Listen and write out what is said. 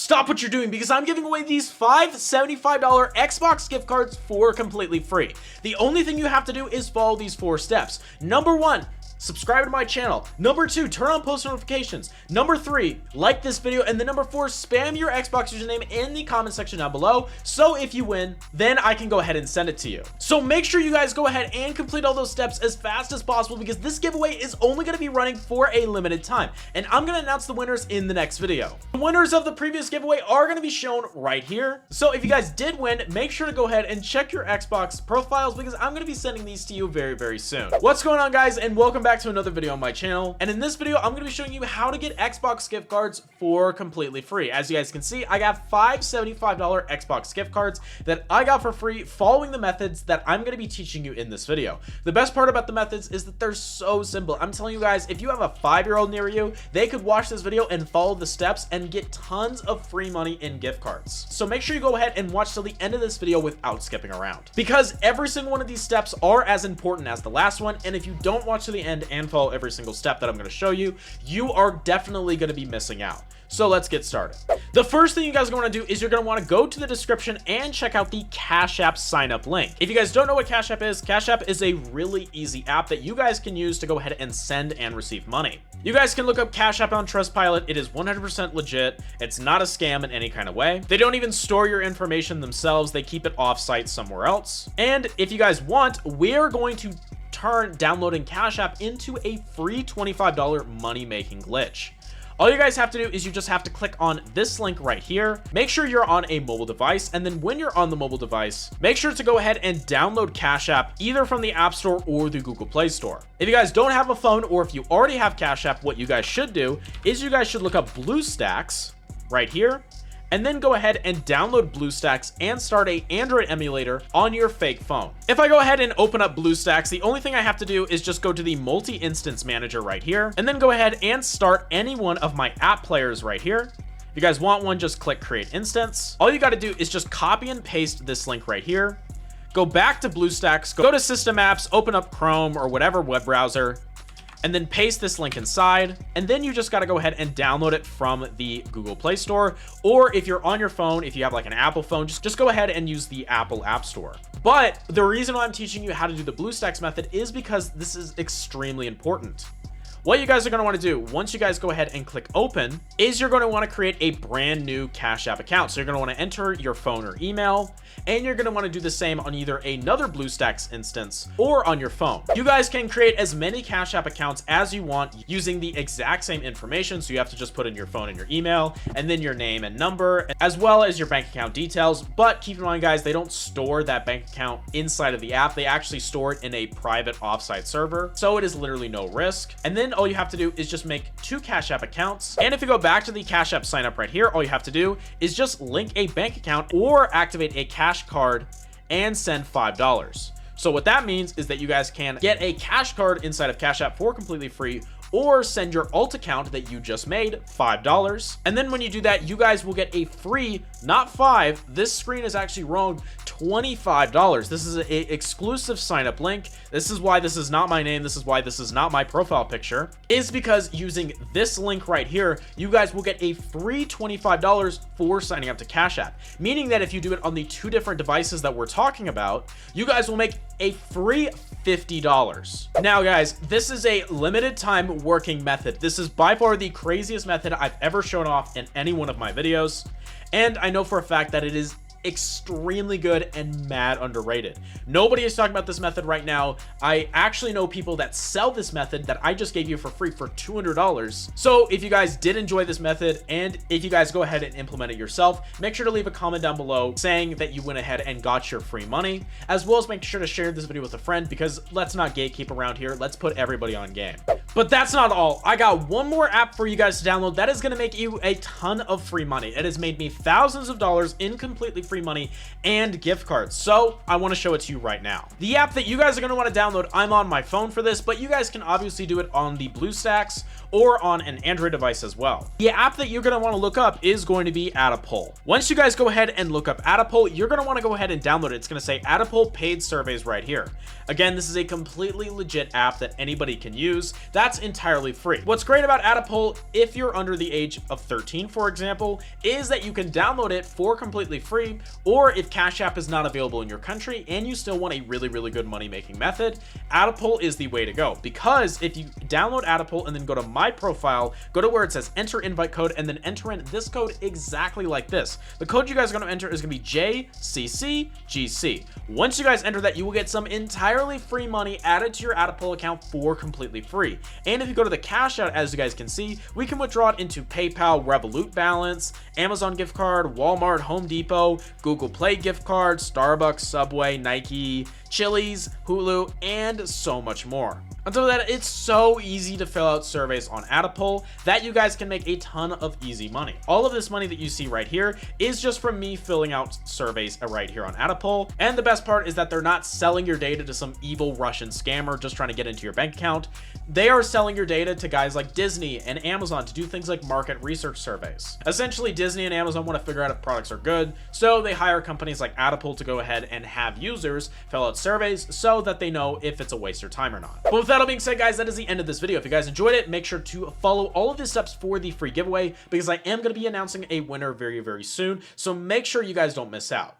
stop what you're doing because I'm giving away these 5 $75 Xbox gift cards for completely free. The only thing you have to do is follow these 4 steps. Number 1, subscribe to my channel. Number 2, turn on post notifications. Number 3, like this video. And then number 4, spam your Xbox username in the comment section down below. So if you win, then I can go ahead and send it to you. So make sure you guys go ahead and complete all those steps as fast as possible because this giveaway is only going to be running for a limited time. And I'm going to announce the winners in the next video. The winners of the previous giveaway are going to be shown right here. So if you guys did win, make sure to go ahead and check your Xbox profiles because I'm going to be sending these to you very, very soon. What's going on, guys? And welcome back to another video on my channel. And in this video, I'm going to be showing you how to get Xbox gift cards for completely free. As you guys can see, I got 5 $75 Xbox gift cards that I got for free following the methods that I'm going to be teaching you in this video. The best part about the methods is that they're so simple. I'm telling you guys, if you have a 5-year-old near you, they could watch this video and follow the steps and get tons of free money in gift cards. So make sure you go ahead and watch till the end of this video without skipping around, because every single one of these steps are as important as the last one. And if you don't watch to the end and follow every single step that I'm going to show you, you are definitely going to be missing out. So let's get started. The first thing you guys are going to do is you're going to want to go to the description and check out the Cash App sign up link. If you guys don't know what Cash App is a really easy app that you guys can use to go ahead and send and receive money. You guys can look up Cash App on Trustpilot. It is 100% legit. It's not a scam in any kind of way. They don't even store your information themselves. They keep it off-site somewhere else. And if you guys want, we're going to turn downloading Cash App into a free $25 money-making glitch. All you guys have to do is you just have to click on this link right here. Make sure you're on a mobile device, and then when you're on the mobile device, make sure to go ahead and download Cash App either from the App Store or the Google Play Store. If you guys don't have a phone, or if you already have Cash App, what you guys should do is you guys should look up BlueStacks right here, and then go ahead and download BlueStacks and start an Android emulator on your fake phone. If I go ahead and open up BlueStacks, the only thing I have to do is just go to the multi-instance manager right here, and then go ahead and start any one of my app players right here. If you guys want one, just click create instance. All you got to do is just copy and paste this link right here. Go back to BlueStacks, go to System Apps, open up Chrome or whatever web browser, and then paste this link inside, and then you just got to go ahead and download it from the Google Play Store, or if you're on your phone, if you have like an Apple phone, just go ahead and use the Apple App Store. But the reason why I'm teaching you how to do the BlueStacks method is because this is extremely important. What you guys are going to want to do once you guys go ahead and click open is you're going to want to create a brand new Cash App account. So you're going to want to enter your phone or email, and you're going to want to do the same on either another BlueStacks instance or on your phone. You guys can create as many Cash App accounts as you want using the exact same information. So you have to just put in your phone and your email, and then your name and number, as well as your bank account details. But keep in mind, guys, they don't store that bank account inside of the app. They actually store it in a private offsite server. So it is literally no risk. And then all you have to do is just make 2 Cash App accounts. And if you go back to the Cash App sign up right here, all you have to do is just link a bank account or activate a cash card and send $5. So what that means is that you guys can get a cash card inside of Cash App for completely free, or send your alt account that you just made $5. And then when you do that, you guys will get a free, not 5, this screen is actually wrong, $25. This is an exclusive sign up link. This is why this is not my name. This is why this is not my profile picture, is because using this link right here, you guys will get a free $25 for signing up to Cash App, meaning that if you do it on the 2 different devices that we're talking about, you guys will make a free $50. Now guys, this is a limited time working method. This is by far the craziest method I've ever shown off in any one of my videos, and I know for a fact that it is extremely good and mad underrated. Nobody is talking about this method right now. I actually know people that sell this method that I just gave you for free for $200. So if you guys did enjoy this method, and if you guys go ahead and implement it yourself, make sure to leave a comment down below saying that you went ahead and got your free money, as well as make sure to share this video with a friend, because let's not gatekeep around here. Let's put everybody on game. But that's not all. I got one more app for you guys to download that is going to make you a ton of free money. It has made me thousands of dollars in completely free money and gift cards. So I want to show it to you right now. The app that you guys are going to want to download, I'm on my phone for this, but you guys can obviously do it on the BlueStacks or on an Android device as well. The app that you're going to want to look up is going to be Add-a-Poll. Once you guys go ahead and look up Add-a-Poll, you're going to want to go ahead and download it. It's going to say Add-a-Poll paid surveys right here. Again, this is a completely legit app that anybody can use. That's entirely free. What's great about Add-a-Poll, if you're under the age of 13, for example, is that you can download it for completely free, or if CashApp is not available in your country and you still want a really, really good money-making method, Add-a-Poll is the way to go. Because if you download Add-a-Poll and then go to my profile, go to where it says enter invite code, and then enter in this code exactly like this. The code you guys are going to enter is going to be JCCGC. Once you guys enter that, you will get some entirely free money added to your Add-a-Poll account for completely free. And if you go to the cash out, as you guys can see, we can withdraw it into PayPal, Revolut balance, Amazon gift card, Walmart, Home Depot, Google Play gift card, Starbucks, Subway, Nike, Chili's, Hulu, and so much more. On top of that, it's so easy to fill out surveys on Add-a-Poll that you guys can make a ton of easy money. All of this money that you see right here is just from me filling out surveys right here on Add-a-Poll. And the best part is that they're not selling your data to some evil Russian scammer just trying to get into your bank account. They are selling your data to guys like Disney and Amazon to do things like market research surveys. Essentially, Disney and Amazon want to figure out if products are good, so they hire companies like Add-a-Poll to go ahead and have users fill out surveys so that they know if it's a waste of time or not. But with that all being said, guys, that is the end of this video. If you guys enjoyed it, make sure to follow all of the steps for the free giveaway, because I am going to be announcing a winner very, very soon, so make sure you guys don't miss out.